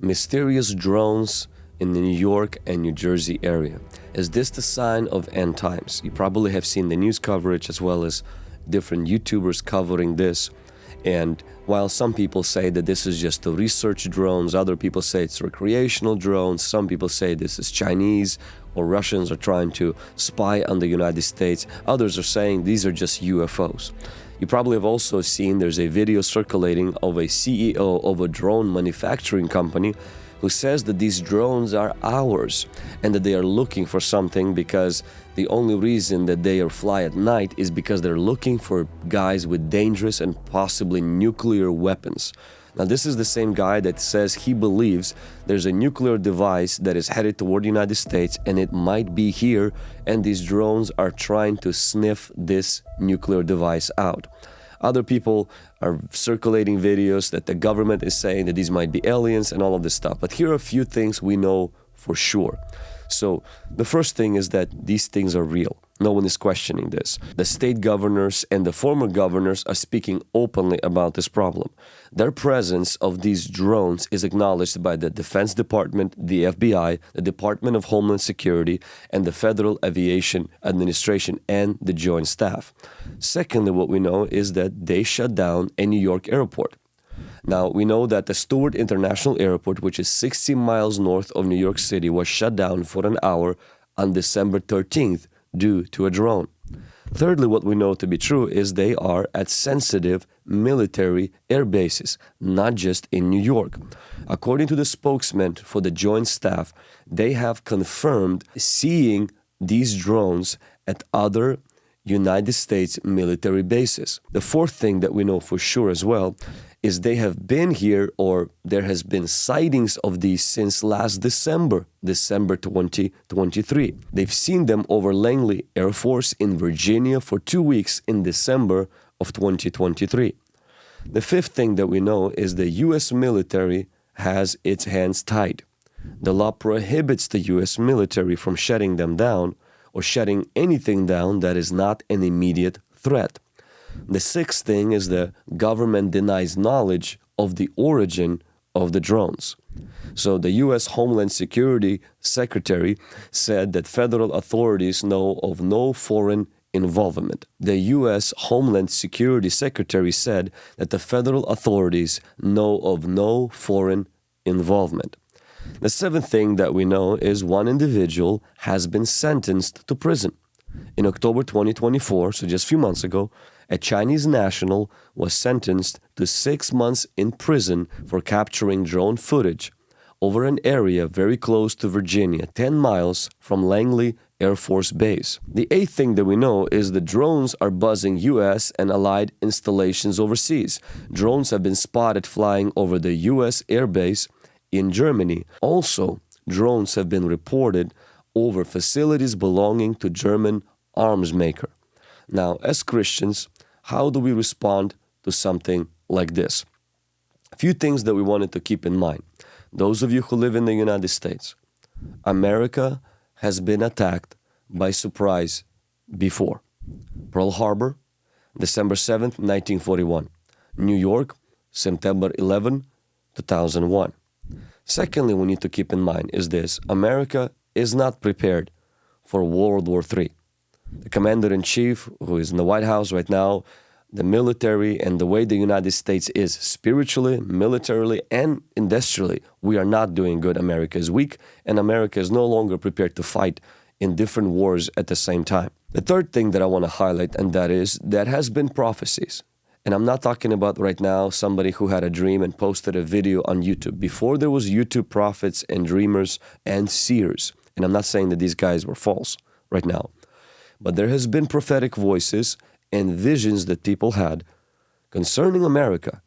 Mysterious drones in the New York and New Jersey area. Is this the sign of end times? You probably have seen the news coverage as well as different YouTubers covering this. And while some people say that this is just the research drones, other people say it's recreational drones, some people say this is Chinese or Russians are trying to spy on the United States, others are saying these are just UFOs. You probably have also seen there's a video circulating of a CEO of a drone manufacturing company who says that these drones are ours and that they are looking for something because the only reason that they fly at night is because they're looking for guys with dangerous and possibly nuclear weapons. Now, this is the same guy that says he believes there's a nuclear device that is headed toward the United States and it might be here, and these drones are trying to sniff this nuclear device out. Other people are circulating videos that the government is saying that these might be aliens and all of this stuff. But here are a few things we know for sure. So the first thing is that these things are real. No one is questioning this. The state governors and the former governors are speaking openly about this problem. Their presence of these drones is acknowledged by the Defense Department, the FBI, the Department of Homeland Security, and the Federal Aviation Administration and the Joint Staff. Secondly, what we know is that they shut down a New York airport. Now, we know that the Stewart International Airport, which is 60 miles north of New York City, was shut down for an hour on December 13th due to a drone. Thirdly, what we know to be true is they are at sensitive military air bases, not just in New York. According to the spokesman for the Joint Staff, they have confirmed seeing these drones at other United States military bases. The fourth thing that we know for sure as well is they have been here, or there has been sightings of these since last December 2023. They've seen them over Langley Air Force in Virginia for 2 weeks in December of 2023. The fifth thing that we know is the U.S. military has its hands tied. The law prohibits the U.S. military from shutting them down or shutting anything down that is not an immediate threat. The sixth thing is the government denies knowledge of the origin of the drones. So the U.S. Homeland Security Secretary said that federal authorities know of no foreign involvement. The U.S. Homeland Security Secretary said that the federal authorities know of no foreign involvement. The seventh thing that we know is one individual has been sentenced to prison. In October 2024, so just a few months ago, a Chinese national was sentenced to 6 months in prison for capturing drone footage over an area very close to Virginia, 10 miles from Langley Air Force Base. The eighth thing that we know is the drones are buzzing U.S. and allied installations overseas. Drones have been spotted flying over the U.S. Air Base in Germany. Also, drones have been reported over facilities belonging to German arms maker. Now, as Christians, how do we respond to something like this? A few things that we wanted to keep in mind. Those of you who live in the United States, America has been attacked by surprise before. Pearl Harbor, December 7th, 1941. New York, September 11, 2001. Secondly, we need to keep in mind is this: America is not prepared for World War III. The commander-in-chief, who is in the White House right now, the military, and the way the United States is spiritually, militarily, and industrially, we are not doing good. America is weak, and America is no longer prepared to fight in different wars at the same time. The third thing that I want to highlight, and that is, there has been prophecies. And I'm not talking about right now somebody who had a dream and posted a video on YouTube. Before there was YouTube prophets and dreamers and seers, and I'm not saying that these guys were false right now, but there has been prophetic voices and visions that people had concerning America,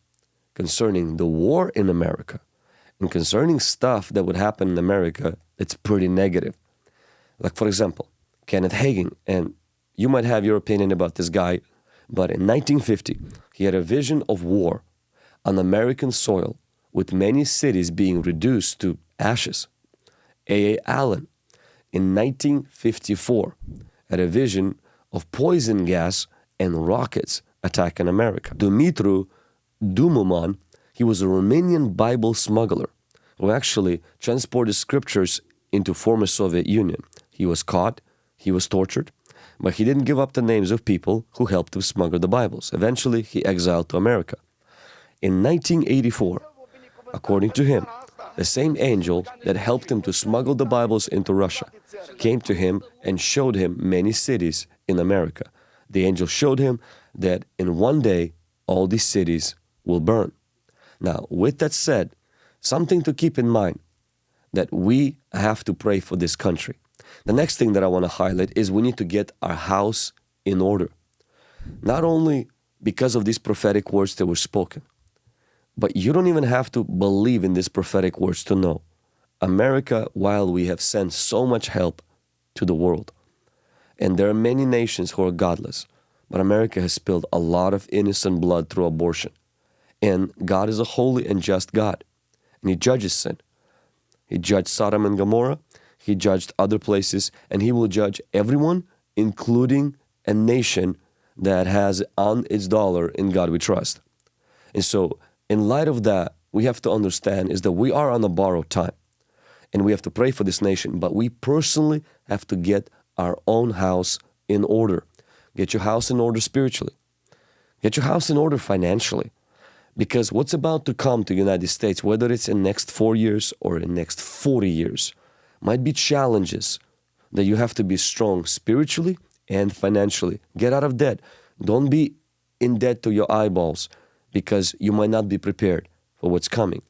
concerning the war in America, and concerning stuff that would happen in America that's pretty negative. Like, for example, Kenneth Hagin, and you might have your opinion about this guy, but in 1950, he had a vision of war on American soil with many cities being reduced to ashes. A. Allen, in 1954, had a vision of poison gas and rockets attacking America. Dumitru Dumuman, he was a Romanian Bible smuggler who actually transported scriptures into former Soviet Union. He was caught, he was tortured, but he didn't give up the names of people who helped him smuggle the Bibles. Eventually, he exiled to America. In 1984, according to him, the same angel that helped him to smuggle the Bibles into Russia came to him and showed him many cities in America. The angel showed him that in one day, all these cities will burn. Now, with that said, something to keep in mind, that we have to pray for this country. The next thing that I want to highlight is we need to get our house in order. Not only because of these prophetic words that were spoken, but you don't even have to believe in these prophetic words to know. America, while we have sent so much help to the world, and there are many nations who are godless, but America has spilled a lot of innocent blood through abortion. And God is a holy and just God, and He judges sin. He judged Sodom and Gomorrah, He judged other places, and He will judge everyone, including a nation that has on its dollar "In God We Trust." And so, in light of that, we have to understand is that we are on a borrowed time, and we have to pray for this nation, but we personally have to get our own house in order. Get your house in order spiritually. Get your house in order financially. Because what's about to come to the United States, whether it's in the next 4 years or in the next 40 years, might be challenges that you have to be strong spiritually and financially. Get out of debt. Don't be in debt to your eyeballs because you might not be prepared for what's coming.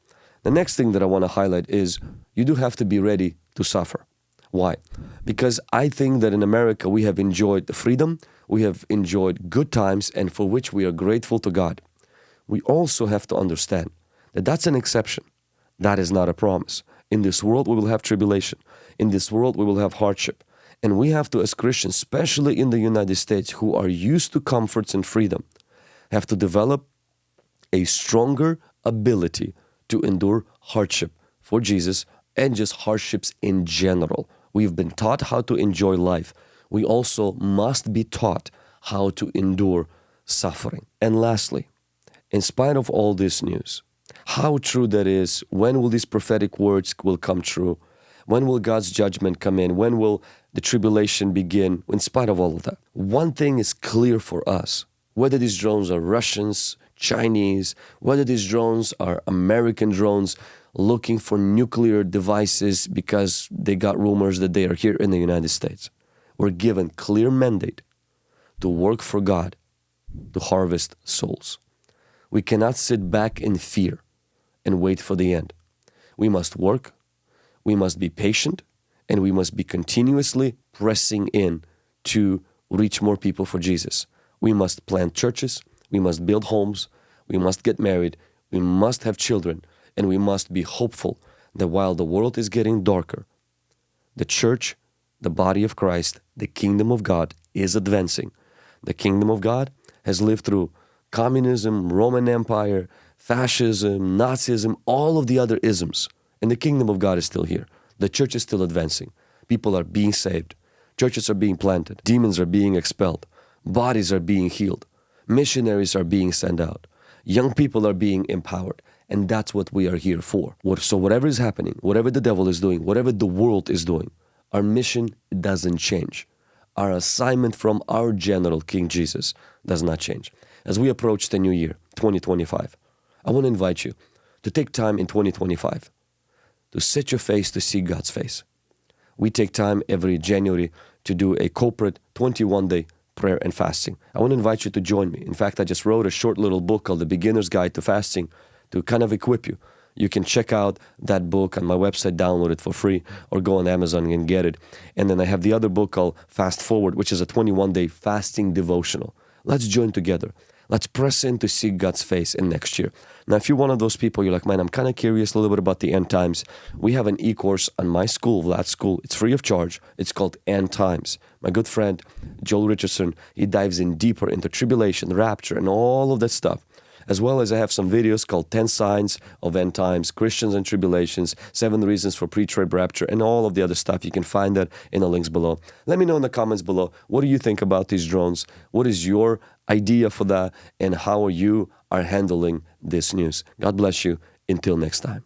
The next thing that I want to highlight is you do have to be ready to suffer. Why? Because I think that in America we have enjoyed the freedom, we have enjoyed good times, and for which we are grateful to God. We also have to understand that that's an exception. That is not a promise. In this world we will have tribulation. In this world we will have hardship. And we have to, as Christians, especially in the United States, who are used to comforts and freedom, have to develop a stronger ability to endure hardship for Jesus and just hardships in general. We've been taught how to enjoy life. We also must be taught how to endure suffering. And lastly, in spite of all this news, how true that is, when will these prophetic words will come true? When will God's judgment come in? When will the tribulation begin? In spite of all of that, one thing is clear for us. Whether these drones are Russians, Chinese, whether these drones are American drones looking for nuclear devices because they got rumors that they are here in the United States, we're given clear mandate to work for God, to harvest souls. We cannot sit back in fear and wait for the end. We must work, we must be patient, and we must be continuously pressing in to reach more people for Jesus. We must plant churches, we must build homes, we must get married, we must have children, and we must be hopeful that while the world is getting darker, the church, the body of Christ, the kingdom of God is advancing. The kingdom of God has lived through communism, Roman Empire, fascism, Nazism, all of the other isms. And the kingdom of God is still here. The church is still advancing. People are being saved. Churches are being planted. Demons are being expelled. Bodies are being healed. Missionaries are being sent out. Young people are being empowered. And that's what we are here for. So whatever is happening, whatever the devil is doing, whatever the world is doing, our mission doesn't change. Our assignment from our general, King Jesus, does not change. As we approach the new year, 2025, I want to invite you to take time in 2025 to set your face to see God's face. We take time every January to do a corporate 21-day prayer and fasting. I want to invite you to join me. In fact, I just wrote a short little book called The Beginner's Guide to Fasting to kind of equip you. You can check out that book on my website, download it for free, or go on Amazon and get it. And then I have the other book called Fast Forward, which is a 21-day fasting devotional. Let's join together. Let's press in to see God's face in next year. Now, if you're one of those people, you're like, man, I'm kind of curious a little bit about the end times. We have an e-course on my school, Vlad's school. It's free of charge. It's called End Times. My good friend, Joel Richardson, he dives in deeper into tribulation, rapture, and all of that stuff. As well as I have some videos called 10 Signs of End Times, Christians and Tribulations, 7 Reasons for Pre-Trib Rapture, and all of the other stuff. You can find that in the links below. Let me know in the comments below, what do you think about these drones? What is your idea for that? And how you are handling this news? God bless you. Until next time.